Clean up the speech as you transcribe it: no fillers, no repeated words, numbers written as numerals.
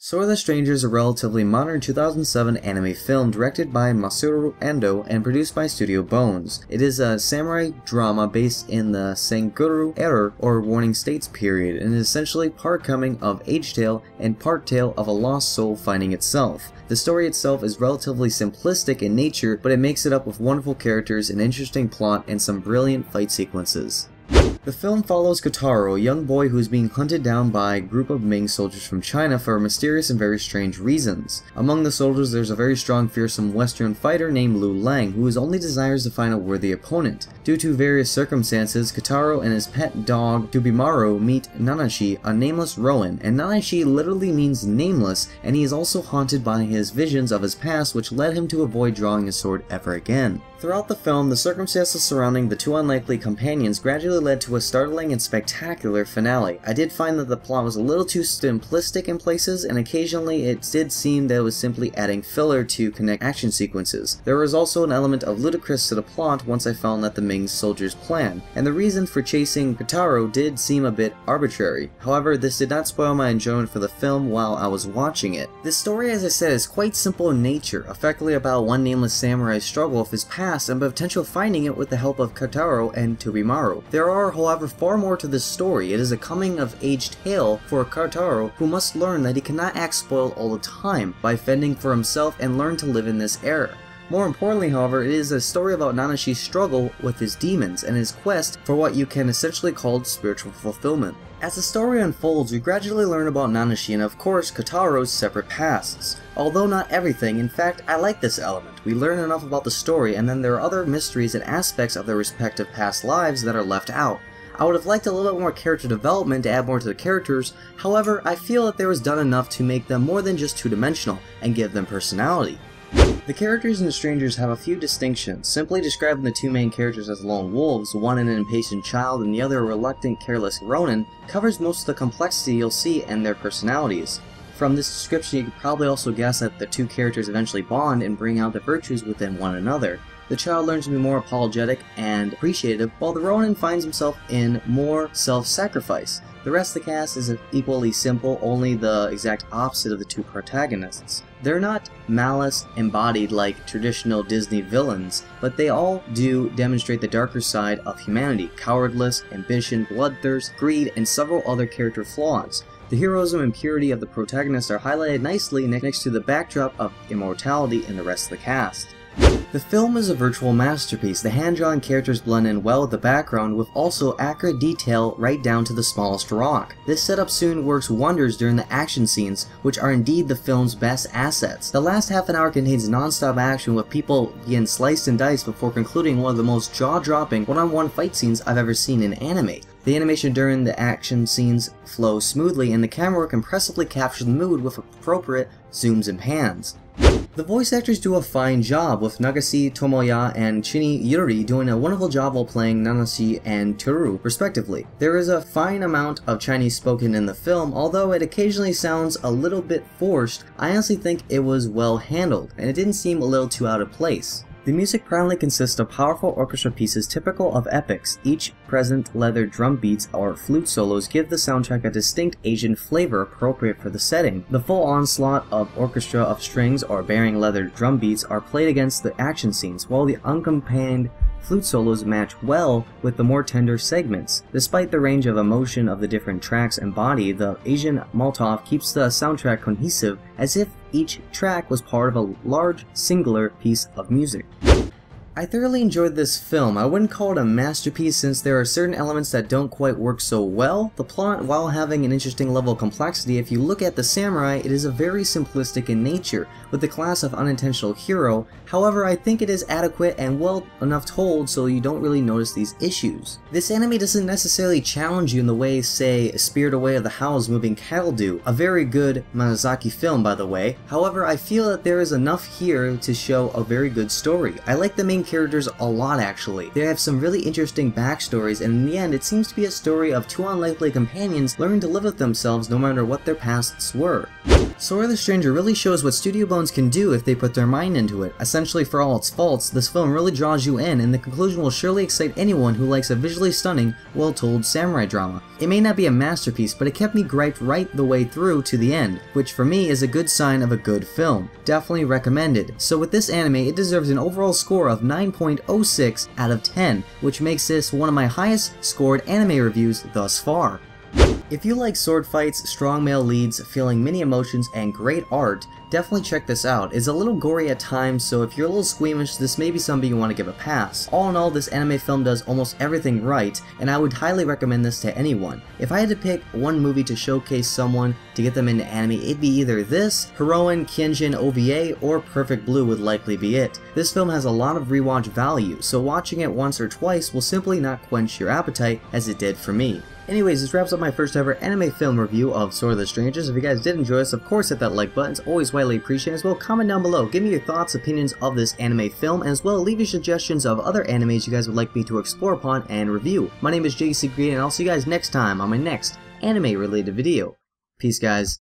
So Are the Stranger is a relatively modern 2007 anime film directed by Masaru Ando and produced by Studio Bones. It is a samurai drama based in the Sanguru era or Warning States period and is essentially part coming of age tale and part tale of a lost soul finding itself. The story itself is relatively simplistic in nature, but it makes it up with wonderful characters, an interesting plot, and some brilliant fight sequences. The film follows Kotaro, a young boy who is being hunted down by a group of Ming soldiers from China for mysterious and very strange reasons. Among the soldiers there's a very strong, fearsome Western fighter named Lu Lang, who only desires to find a worthy opponent. Due to various circumstances, Kotaro and his pet dog Tubimaru meet Nanashi, a nameless Ronin, and Nanashi literally means nameless, and he is also haunted by his visions of his past, which led him to avoid drawing his sword ever again. Throughout the film, the circumstances surrounding the two unlikely companions gradually led to a startling and spectacular finale. I did find that the plot was a little too simplistic in places, and occasionally it did seem that it was simply adding filler to connect action sequences. There was also an element of ludicrous to the plot once I found that the Ming soldiers' plan, and the reason for chasing Kotaro did seem a bit arbitrary. However, this did not spoil my enjoyment for the film while I was watching it. This story, as I said, is quite simple in nature, effectively about one nameless samurai's struggle with his past and potential finding it with the help of Kotaro and Tubimaru. There are, however, far more to this story. It is a coming-of-age tale for Kotaro, who must learn that he cannot act spoiled all the time by fending for himself and learn to live in this era. More importantly, however, it is a story about Nanashi's struggle with his demons and his quest for what you can essentially call spiritual fulfillment. As the story unfolds, we gradually learn about Nanashi and of course Kotaro's separate pasts. Although not everything, in fact I like this element. We learn enough about the story and then there are other mysteries and aspects of their respective past lives that are left out. I would have liked a little bit more character development to add more to the characters, however I feel that there was done enough to make them more than just two-dimensional and give them personality. The characters in The Strangers have a few distinctions. Simply describing the two main characters as lone wolves, one an impatient child and the other a reluctant, careless Ronin, covers most of the complexity you'll see in their personalities. From this description you could probably also guess that the two characters eventually bond and bring out the virtues within one another. The child learns to be more apologetic and appreciative, while the Ronin finds himself in more self-sacrifice. The rest of the cast is equally simple, only the exact opposite of the two protagonists. They're not malice embodied like traditional Disney villains, but they all do demonstrate the darker side of humanity: cowardless, ambition, bloodthirst, greed, and several other character flaws. The heroism and purity of the protagonists are highlighted nicely next to the backdrop of immortality in the rest of the cast. The film is a virtual masterpiece. The hand-drawn characters blend in well with the background with also accurate detail right down to the smallest rock. This setup soon works wonders during the action scenes, which are indeed the film's best assets. The last half an hour contains non-stop action with people being sliced and diced before concluding one of the most jaw-dropping one-on-one fight scenes I've ever seen in anime. The animation during the action scenes flows smoothly and the camera work impressively captures the mood with appropriate zooms and pans. The voice actors do a fine job, with Nagase Tomoya and Chini Yuri doing a wonderful job while playing Nanashi and Toru, respectively. There is a fine amount of Chinese spoken in the film, although it occasionally sounds a little bit forced. I honestly think it was well handled, and it didn't seem a little too out of place. The music primarily consists of powerful orchestra pieces typical of epics. Each present leather drum beats or flute solos give the soundtrack a distinct Asian flavor appropriate for the setting. The full onslaught of orchestra of strings or bearing leather drum beats are played against the action scenes, while the unaccompanied flute solos match well with the more tender segments. Despite the range of emotion of the different tracks embodied, the Asian Molotov keeps the soundtrack cohesive as if each track was part of a large, singular piece of music. I thoroughly enjoyed this film. I wouldn't call it a masterpiece since there are certain elements that don't quite work so well. The plot, while having an interesting level of complexity, if you look at the samurai, it is a very simplistic in nature, with the class of unintentional hero. However, I think it is adequate and well enough told so you don't really notice these issues. This anime doesn't necessarily challenge you in the way, say, Spirited Away of the Howl's Moving Cattle do, a very good Miyazaki film by the way. However, I feel that there is enough here to show a very good story. I like the main characters a lot actually. They have some really interesting backstories, and in the end it seems to be a story of two unlikely companions learning to live with themselves no matter what their pasts were. Sora the Stranger really shows what Studio Bones can do if they put their mind into it. Essentially, for all its faults, this film really draws you in, and the conclusion will surely excite anyone who likes a visually stunning, well-told samurai drama. It may not be a masterpiece, but it kept me griped right the way through to the end, which for me is a good sign of a good film. Definitely recommended. So with this anime, it deserves an overall score of 9.06 out of 10, which makes this one of my highest scored anime reviews thus far. If you like sword fights, strong male leads, feeling many emotions, and great art, definitely check this out. It's a little gory at times, so if you're a little squeamish, this may be something you want to give a pass. All in all, this anime film does almost everything right, and I would highly recommend this to anyone. If I had to pick one movie to showcase someone to get them into anime, it'd be either this, Heroine, Kyunjin OVA, or Perfect Blue would likely be it. This film has a lot of rewatch value, so watching it once or twice will simply not quench your appetite as it did for me. Anyways, this wraps up my first ever anime film review of Sora the Strangers. If you guys did enjoy this, of course hit that like button. It's always widely appreciated. As well, comment down below. Give me your thoughts, opinions of this anime film, and as well leave your suggestions of other animes you guys would like me to explore upon and review. My name is Geeky, and I'll see you guys next time on my next anime related video. Peace guys.